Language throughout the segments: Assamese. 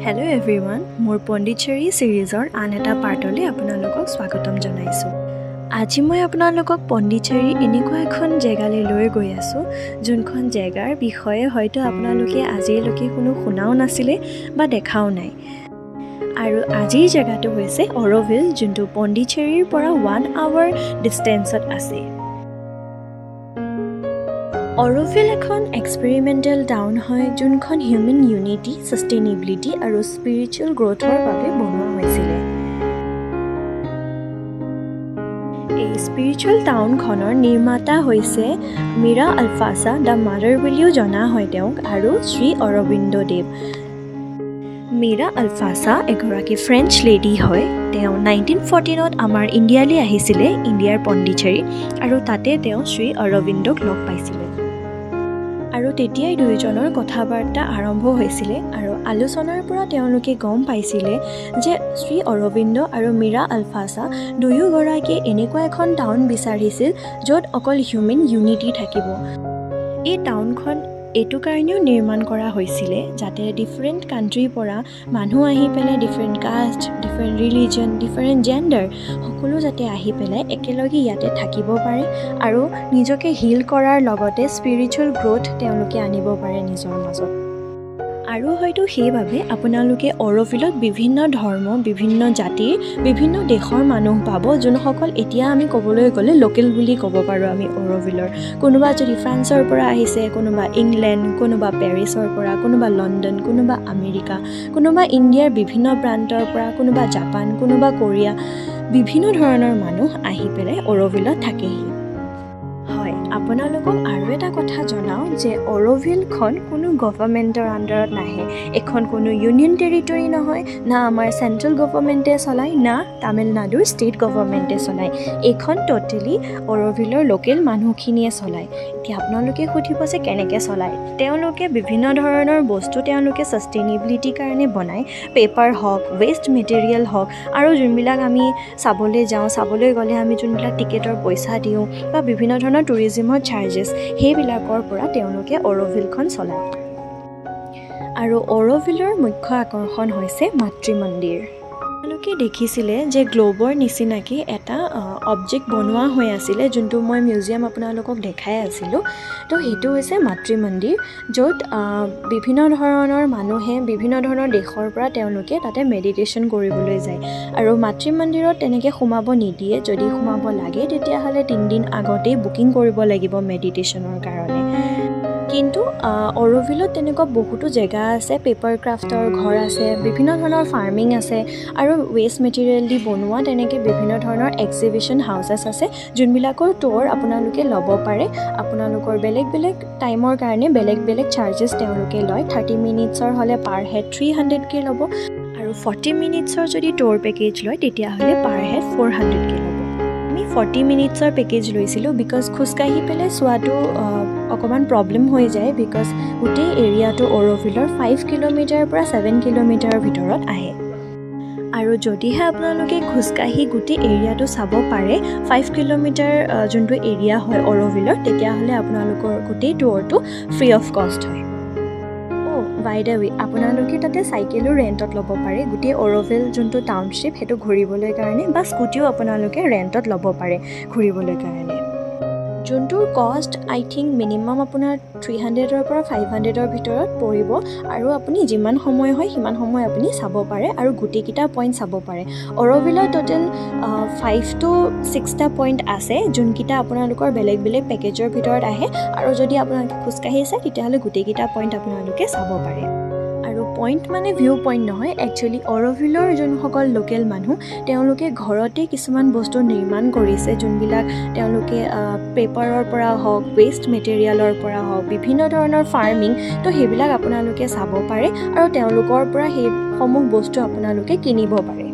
Hello everyone, মোৰ পণ্ডিচেৰী সিৰিজৰ আন এটা পাৰ্টলৈ আপোনালোকক স্বাগতম জনাইছো। আজি মই আপোনালোকক পণ্ডিচেৰী এনেকুৱা এখন জেগালৈ লৈ গৈ আছো যোনখন জেগাৰ বিষয়ে হয়তো আপোনালোকে আজিলৈকে কোনো শুনাও নাছিলে বা দেখাও নাই। আৰু আজিৰ জেগাটো হৈছে অৰ'ভিল, যোনটো পণ্ডিচেৰীৰ পৰা 1 আৱাৰ ডিষ্টেন্সত আছে। অৰ'ভিল এখন এক্সপেৰিমেণ্টেল টাউন হয় যোনখন হিউমেন ইউনিটি, সাষ্টেইনেবিলিটি আৰু স্পিৰিচুৱেল গ্ৰোথৰ বাবে বনোৱা হৈছিলে। এই স্পিৰিচুৱেল টাউনখনৰ নিৰ্মাতা হৈছে মীৰা আলফাছা দ্য মাদাৰ বুলিও জনা হয় তেওঁক, আৰু শ্ৰী অৰবিন্দ দেৱ। মীৰা আলফাছা এগৰাকী ফ্ৰেঞ্চ লেডি হয়। তেওঁ 1914ত আমাৰ ইণ্ডিয়ালৈ আহিছিলে, ইণ্ডিয়াৰ পণ্ডিচেৰী, আৰু তাতে তেওঁ শ্ৰী অৰবিন্দক লগ পাইছিলে। আৰু তেতিয়াই দুয়োজনৰ কথা বাৰ্তা আৰম্ভ হৈছিলে, আৰু আলোচনাৰ পৰা তেওঁলোকে গম পাইছিলে যে শ্ৰী অৰবিন্দ আৰু মীৰা আলফাছা দুয়োগৰাকীয়ে এনেকুৱা এখন টাউন বিচাৰিছিল য'ত অকল হিউমেন ইউনিটি থাকিব। এই টাউনখন এইটো কাৰণেও নিৰ্মাণ কৰা হৈছিলে যাতে ডিফাৰেণ্ট কাণ্ট্ৰিৰ পৰা মানুহ আহি পেলাই, different caste, different religion, different gender সকলো যাতে আহি পেলাই একেলগে ইয়াতে থাকিব পাৰে আৰু নিজকে হিল কৰাৰ লগতে স্পিৰিচুৱেল গ্ৰোথ তেওঁলোকে আনিব পাৰে নিজৰ মাজত। আৰু হয়তো সেইবাবে আপোনালোকে অৰ'ভিলত বিভিন্ন ধৰ্ম, বিভিন্ন জাতিৰ, বিভিন্ন দেশৰ মানুহ পাব, যোনসকল এতিয়া আমি ক'বলৈ গ'লে লোকেল বুলি ক'ব পাৰোঁ আমি অৰ'ভিলৰ। কোনোবা যদি ফ্ৰান্সৰ পৰা আহিছে, কোনোবা ইংলেণ্ড, কোনোবা পেৰিছৰ পৰা, কোনোবা লণ্ডন, কোনোবা আমেৰিকা, কোনোবা ইণ্ডিয়াৰ বিভিন্ন প্ৰান্তৰ পৰা, কোনোবা জাপান, কোনোবা কোৰিয়া, বিভিন্ন ধৰণৰ মানুহ আহি পেলাই অৰ'ভিলত থাকেহি। হয়, আপোনালোকক আৰু এটা কথা জনাওঁ যে অৰ'ভিলখন কোনো গভৰ্ণমেণ্টৰ আণ্ডাৰত নাহে। এখন কোনো ইউনিয়ন টেৰিটৰী নহয়, না আমাৰ চেণ্ট্ৰেল গভৰ্ণমেণ্টে চলায়, না তামিলনাডুৰ ষ্টেট গভৰ্ণমেণ্টে চলায়। এইখন ট'টেলি অৰ'ভিলৰ লোকেল মানুহখিনিয়ে চলায়। এতিয়া আপোনালোকে সুধিব যে কেনেকৈ চলায়। তেওঁলোকে বিভিন্ন ধৰণৰ বস্তু তেওঁলোকে ছাষ্টেইনেবিলিটিৰ কাৰণে বনায়। পেপাৰ হওক, ৱেষ্ট মেটেৰিয়েল হওক, আৰু যোনবিলাক আমি চাবলৈ গ'লে আমি যোনবিলাক টিকেটৰ পইচা দিওঁ বা বিভিন্ন ধৰণৰ টুৰিজিমৰ চাৰ্জেছ, সেইবিলাকৰ পৰা তেওঁলোকে অৰ'ভিলখন চলায়। আৰু অৰ'ভিলৰ মুখ্য আকৰ্ষণ হৈছে মাতৃ মন্দিৰ। আপোনালোকে দেখিছিলে যে গ্ল'বৰ নিচিনাকৈ এটা অবজেক্ট বনোৱা হৈ আছিলে, যোনটো মই মিউজিয়াম আপোনালোকক দেখাই আছিলোঁ। তো সেইটো হৈছে মাতৃ মন্দিৰ, য'ত বিভিন্ন ধৰণৰ মানুহে বিভিন্ন ধৰণৰ দেশৰ পৰা তেওঁলোকে তাতে মেডিটেশ্যন কৰিবলৈ যায়। আৰু মাতৃ মন্দিৰত তেনেকৈ সোমাব নিদিয়ে। যদি সোমাব লাগে তেতিয়াহ'লে 3 দিন আগতেই বুকিং কৰিব লাগিব মেডিটেশ্যনৰ কাৰণে। কিন্তু অৰ'ভিলত তেনেকুৱা বহুতো জেগা আছে, পেপাৰ ক্ৰাফ্টৰ ঘৰ আছে, বিভিন্ন ধৰণৰ ফাৰ্মিং আছে, আৰু ৱেষ্ট মেটেৰিয়েল দি বনোৱা তেনেকৈ বিভিন্ন ধৰণৰ এক্সিবিশ্যন হাউচেছ আছে, যোনবিলাকৰ ট'ৰ আপোনালোকে ল'ব পাৰে। আপোনালোকৰ বেলেগ বেলেগ টাইমৰ কাৰণে বেলেগ বেলেগ চাৰ্জেছ তেওঁলোকে লয়। 30 মিনিটছৰ হ'লে পাৰ হেড 300কৈ ল'ব, আৰু 40 মিনিটছৰ যদি ট'ৰ পেকেজ লয় তেতিয়াহ'লে পাৰ হেড 400কৈ ল'ব। আমি 40 মিনিটছৰ পেকেজ লৈছিলোঁ বিকজ খোজকাঢ়ি পেলাই চোৱাটো অকণমান প্ৰব্লেম হৈ যায়, বিকজ গোটেই এৰিয়াটো অৰ'ভিলৰ 5 কিলোমিটাৰৰ পৰা 7 কিলোমিটাৰৰ ভিতৰত আহে। আৰু যদিহে আপোনালোকে খোজকাঢ়ি গোটেই এৰিয়াটো চাব পাৰে, 5 কিলোমিটাৰ যোনটো এৰিয়া হয় অৰ'ভিলৰ, তেতিয়াহ'লে আপোনালোকৰ গোটেই টুৰটো ফ্ৰী অফ কষ্ট হয়। বাই দ্য ৱে, আপোনালোকে তাতে চাইকেলো ৰেণ্টত ল'ব পাৰে গোটেই অৰ'ভিল যোনটো টাউনশ্বিপ সেইটো ঘূৰিবলৈ কাৰণে, বা স্কুটিও আপোনালোকে ৰেণ্টত ল'ব পাৰে ঘূৰিবলৈ কাৰণে। যোনটোৰ কষ্ট আই থিংক মিনিমাম আপোনাৰ 300ৰ পৰা 500ৰ ভিতৰত পৰিব, আৰু আপুনি যিমান সময় হয় সিমান সময় আপুনি চাব পাৰে আৰু গোটেইকেইটা পইণ্ট চাব পাৰে। অৰ'ভিলৰ টোটেল 5 to 6টা পইণ্ট আছে, যোনকেইটা আপোনালোকৰ বেলেগ বেলেগ পেকেজৰ ভিতৰত আহে, আৰু যদি আপোনালোকে খোজকাঢ়ি চায় তেতিয়াহ'লে গোটেইকেইটা পইণ্ট আপোনালোকে চাব পাৰে। আৰু পইণ্ট মানে ভিউ পইণ্ট নহয়, একচুৱেলি অৰ'ভিলৰ যোনসকল লোকেল মানুহ তেওঁলোকে ঘৰতে কিছুমান বস্তু নিৰ্মাণ কৰিছে, যোনবিলাক তেওঁলোকে পেপাৰৰ পৰা হওক, ৱেষ্ট মেটেৰিয়েলৰ পৰা হওক, বিভিন্ন ধৰণৰ ফাৰ্মিং, তো সেইবিলাক আপোনালোকে চাব পাৰে আৰু তেওঁলোকৰ পৰা সেইসমূহ বস্তু আপোনালোকে কিনিব পাৰে।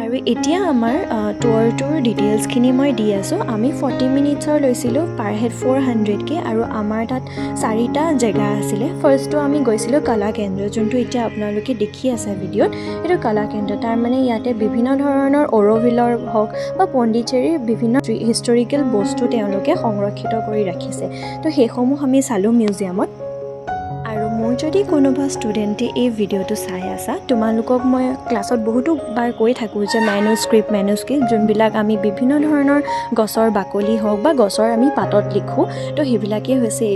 আৰু এতিয়া আমাৰ টুৰটোৰ ডিটেইলছখিনি মই দি আছোঁ। আমি 40 মিনিটছৰ লৈছিলোঁ, পাৰ হেড 400কৈ, আৰু আমাৰ তাত 4টা জেগা আছিলে। ফাৰ্ষ্টটো আমি গৈছিলোঁ কলাকেন্দ্ৰ, যোনটো এতিয়া আপোনালোকে দেখি আছে ভিডিঅ'ত, সেইটো কলাকেন্দ্ৰ। তাৰমানে ইয়াতে বিভিন্ন ধৰণৰ অৰ'ভিলৰ হওক বা পণ্ডিচেৰীৰ বিভিন্ন হিষ্টৰিকেল বস্তু তেওঁলোকে সংৰক্ষিত কৰি ৰাখিছে। তো সেইসমূহ আমি চালোঁ মিউজিয়ামত। আৰু মোৰ যদি কোনোবা ষ্টুডেণ্টে এই ভিডিঅ'টো চাই আছা তোমালোকক মই ক্লাছত বহুতো বাৰ কৈ থাকোঁ যে মেনুস্ক্ৰিপ্ট যোনবিলাক আমি বিভিন্ন ধৰণৰ গছৰ বাকলি হওক বা গছৰ আমি পাতত লিখোঁ তো সেইবিলাকেই হৈছে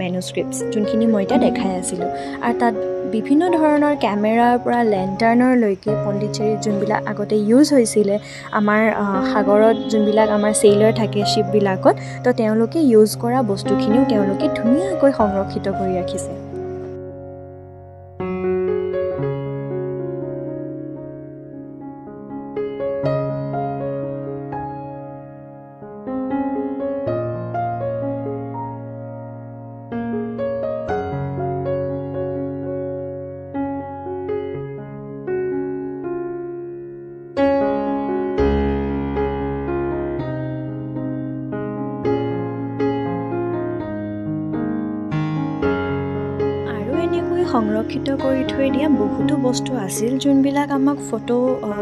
মেনুস্ক্ৰিপ্টছ যোনখিনি মই এতিয়া দেখাই আছিলোঁ আৰু তাত বিভিন্ন ধৰণৰ কেমেৰাৰ পৰা লেণ্টাৰ্ণৰলৈকে পণ্ডিচেৰীত যোনবিলাক আগতে ইউজ হৈছিলে আমাৰ সাগৰত যোনবিলাক আমাৰ চেইলাৰ থাকে শ্বিপবিলাকত তো তেওঁলোকে ইউজ কৰা বস্তুখিনিও তেওঁলোকে ধুনীয়াকৈ সংৰক্ষিত কৰি ৰাখিছে সংৰক্ষিত কৰি থৈ দিয়া বহুতো বস্তু আছিল যোনবিলাক আমাক ফটো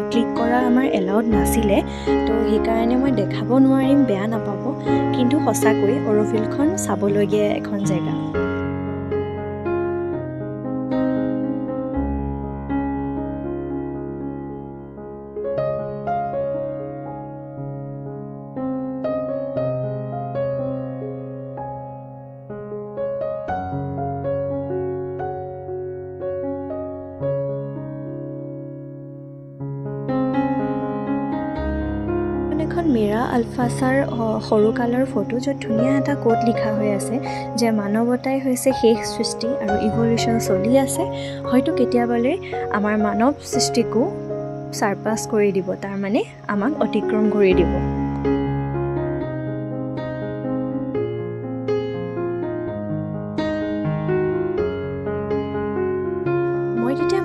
ক্লিক কৰা আমাৰ এলাউড নাছিলে তো সেইকাৰণে মই দেখাব নোৱাৰিম বেয়া নাপাব কিন্তু সঁচাকৈ অৰ'ভিলখন চাবলগীয়া এখন জেগা এখন মীৰা আলফাছাৰ সৰুকালৰ ফটো য'ত ধুনীয়া এটা কোট লিখা হৈ আছে যে মানৱতাই হৈছে শেষ সৃষ্টি আৰু ইভলিউশ্যন চলি আছে হয়তো কেতিয়াবালৈ আমাৰ মানৱ সৃষ্টিকো ছাৰপাছ কৰি দিব তাৰমানে আমাক অতিক্ৰম কৰি দিব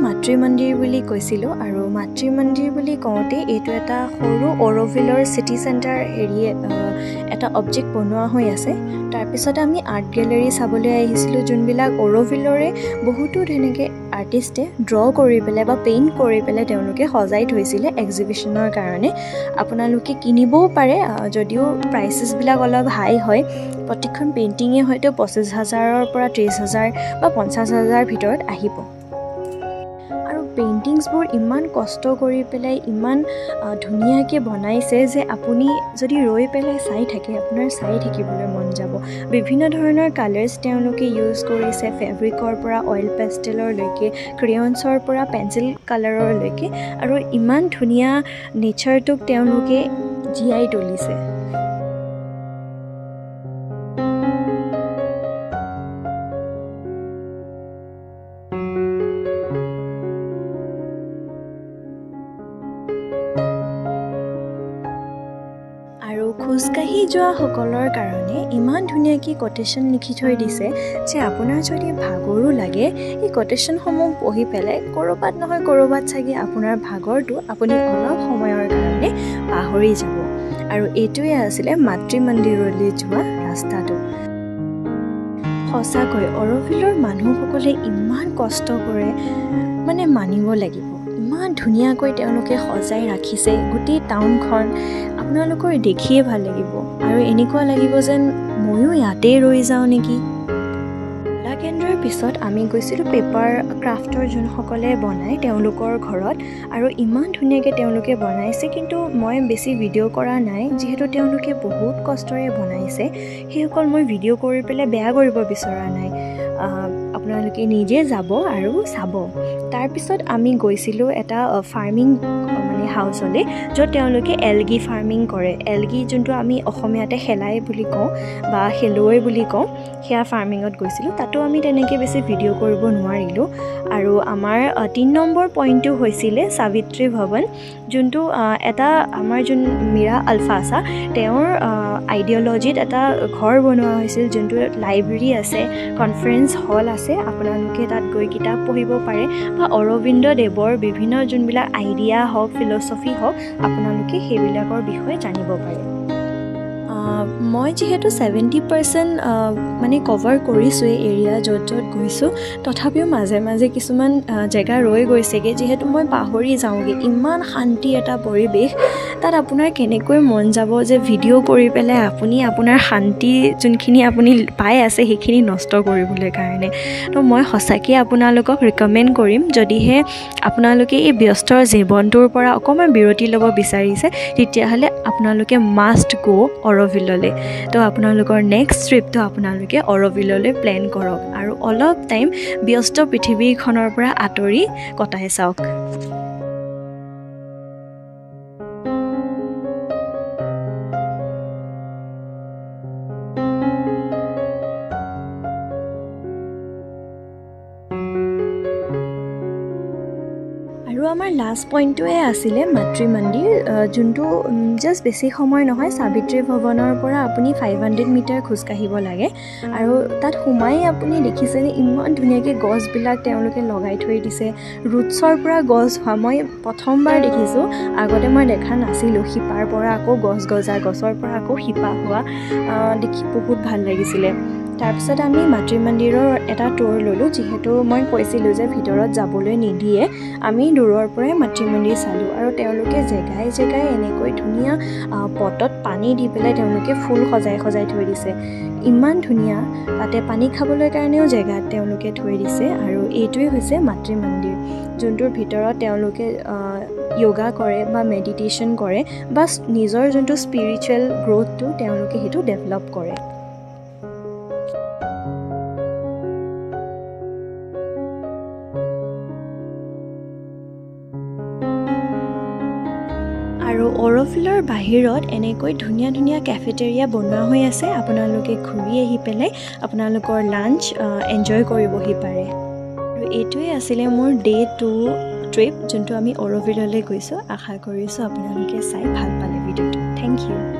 মাতৃ মন্দিৰ বুলি কৈছিলোঁ আৰু মাতৃ মন্দিৰ বুলি কওঁতে এইটো এটা সৰু অৰ'ভিলৰ চিটি চেণ্টাৰ এটা অবজেক্ট বনোৱা হৈ আছে তাৰপিছতে আমি আৰ্ট গেলেৰী চাবলৈ আহিছিলোঁ যোনবিলাক অৰ'ভিলৰে বহুতো তেনেকৈ আৰ্টিষ্টে ড্ৰ কৰি পেলাই বা পেইণ্ট কৰি পেলাই তেওঁলোকে সজাই থৈছিলে এক্সিবিশ্যনৰ কাৰণে আপোনালোকে কিনিবও পাৰে যদিও প্ৰাইচেছবিলাক অলপ হাই হয় প্ৰতিখন পেইণ্টিঙে হয়তো 25,000ৰ পৰা 30,000 বা 50,000 ভিতৰত আহিব পেইণ্টিংছবোৰ ইমান কষ্ট কৰি পেলাই ইমান ধুনীয়াকৈ বনাইছে যে আপুনি যদি ৰৈ পেলাই চাই থাকে আপোনাৰ চাই থাকিবলৈ মন যাব বিভিন্ন ধৰণৰ কালাৰ্ছ তেওঁলোকে ইউজ কৰিছে ফেব্ৰিকৰ পৰা অইল পেষ্টেলৰলৈকে ক্ৰেয়নছৰ পৰা পেঞ্চিল কালাৰৰলৈকে আৰু ইমান ধুনীয়া নেচাৰটোক তেওঁলোকে জীয়াই তুলিছে আৰু খোজকাঢ়ি যোৱা সকলৰ কাৰণে ইমান ধুনীয়াকৈ কোটেশ্যন লিখি থৈ দিছে যে আপোনাৰ যদি ভাগৰো লাগে এই কোটেশ্যনসমূহ পঢ়ি পেলাই ক'ৰবাত নহয় ক'ৰবাত চাগে আপোনাৰ ভাগৰটো আপুনি অলপ সময়ৰ কাৰণে পাহৰি যাব আৰু এইটোৱে আছিলে মাতৃ মন্দিৰলৈ যোৱা ৰাস্তাটো সঁচাকৈ অৰ'ভিলৰ মানুহসকলে ইমান কষ্ট কৰে মানে মানিব লাগিব ইমান ধুনীয়াকৈ তেওঁলোকে সজাই ৰাখিছে গোটেই টাউনখন আপোনালোকৰ দেখিয়ে ভাল লাগিব আৰু এনেকুৱা লাগিব যেন ময়ো ইয়াতে ৰৈ যাওঁ নেকি কলা কেন্দ্ৰৰ পিছত আমি গৈছিলোঁ পেপাৰ ক্ৰাফ্টৰ যোনসকলে বনায় তেওঁলোকৰ ঘৰত আৰু ইমান ধুনীয়াকৈ তেওঁলোকে বনাইছে কিন্তু মই বেছি ভিডিঅ' কৰা নাই যিহেতু তেওঁলোকে বহুত কষ্টৰে বনাইছে সেইসকল মই ভিডিঅ' কৰি পেলাই বেয়া কৰিব বিচৰা নাই আপোনালোকে নিজে যাব আৰু চাব তাৰপিছত আমি গৈছিলোঁ এটা ফাৰ্মিং মানে হাউচলৈ য'ত তেওঁলোকে এলগি ফাৰ্মিং কৰে এলগি যোনটো আমি অসমীয়াতে শেলাই বুলি কওঁ বা শেলুৱৈ বুলি কওঁ সেয়া ফাৰ্মিঙত গৈছিলোঁ তাতো আমি তেনেকৈ বেছি ভিডিঅ' কৰিব নোৱাৰিলোঁ আৰু আমাৰ 3 নম্বৰ পইণ্টটো হৈছিলে সাবিত্ৰী ভৱন যোনটো এটা আমাৰ যোন মীৰা আলফাছা তেওঁৰ আইডিঅ'লজিত এটা ঘৰ বনোৱা হৈছিল যোনটো লাইব্ৰেৰী আছে কনফাৰেন্স হল আছে আপোনালোকে তাত গৈ কিতাপ পঢ়িব পাৰে বা অৰবিন্দ দেৱৰ বিভিন্ন যোনবিলাক আইডিয়া হওক ফিলচফি হওক আপোনালোকে সেইবিলাকৰ বিষয়ে জানিব পাৰে মই যেহেতু 70% মানে কভাৰ কৰিছোঁ এই এৰিয়া য'ত য'ত গৈছোঁ, তথাপিও মাজে মাজে কিছুমান জেগা ৰৈ গৈছেগৈ, যিহেতু মই পাহৰি যাওঁগৈ। ইমান শান্তি এটা পৰিৱেশ, তাত আপোনাৰ কেনেকৈ মন যাব যে ভিডিঅ' কৰি পেলাই আপুনি আপোনাৰ শান্তি যোনখিনি আপুনি পাই আছে সেইখিনি নষ্ট কৰিবলৈ কাৰণে। তো মই সঁচাকৈ আপোনালোকক ৰিকমেণ্ড কৰিম, যদিহে আপোনালোকে এই ব্যস্ত জীৱনটোৰ পৰা অকণমান বিৰতি ল'ব বিচাৰিছে, তেতিয়াহ'লে আপোনালোকে মাষ্ট গো অৰ'ভিললৈ। তো আপোনালোকৰ নেক্সট ট্ৰিপটো আপোনালোকে অৰ'ভিললৈ প্লেন কৰক আৰু অলপ টাইম ব্যস্ত পৃথিৱীখনৰ পৰা আঁতৰি কটাই চাওক। আৰু আমাৰ লাষ্ট পইণ্টটোৱে আছিলে মাতৃ মন্দিৰ, যোনটো জাষ্ট বেছি সময় নহয়, সাবিত্ৰী ভৱনৰ পৰা আপুনি 500 মিটাৰ খোজকাঢ়িব লাগে। আৰু তাত সোমাই আপুনি দেখিছেনে ইমান ধুনীয়াকৈ গছবিলাক তেওঁলোকে লগাই থৈ দিছে, ৰুটছৰ পৰা গছ হোৱা। মই প্ৰথমবাৰ দেখিছোঁ, আগতে মই দেখা নাছিলোঁ। শিপাৰ পৰা আকৌ গছ গজা, গছৰ পৰা আকৌ শিপা হোৱা দেখি বহুত ভাল লাগিছিলে। তাৰপিছত আমি মাতৃ মন্দিৰৰ এটা টুৰ ল'লোঁ, যিহেতু মই কৈছিলোঁ যে ভিতৰত যাবলৈ নিদিয়ে। আমি দূৰৰ পৰাই মাতৃ মন্দিৰ চালোঁ আৰু তেওঁলোকে জেগাই জেগাই এনেকৈ ধুনীয়া পটত পানী দি পেলাই তেওঁলোকে ফুল সজাই সজাই থৈ দিছে। ইমান ধুনীয়া, তাতে পানী খাবলৈ কাৰণেও জেগাত তেওঁলোকে থৈ দিছে। আৰু এইটোৱে হৈছে মাতৃ মন্দিৰ, যোনটোৰ ভিতৰত তেওঁলোকে য়োগা কৰে বা মেডিটেশ্যন কৰে বা নিজৰ যোনটো স্পিৰিচুৱেল গ্ৰ'থটো তেওঁলোকে সেইটো ডেভেলপ কৰে। আৰু অৰ'ভিলৰ বাহিৰত এনেকৈ ধুনীয়া ধুনীয়া কেফেটেৰিয়া বনোৱা হৈ আছে, আপোনালোকে ঘূৰি আহি পেলাই আপোনালোকৰ লাঞ্চ এনজয় কৰিবহি পাৰে। আৰু এইটোৱে আছিলে মোৰ Day 2 ট্ৰিপ, যোনটো আমি অৰ'ভিললৈ গৈছোঁ। আশা কৰিছোঁ আপোনালোকে চাই ভাল পালে ভিডিঅ'টো। Thank U.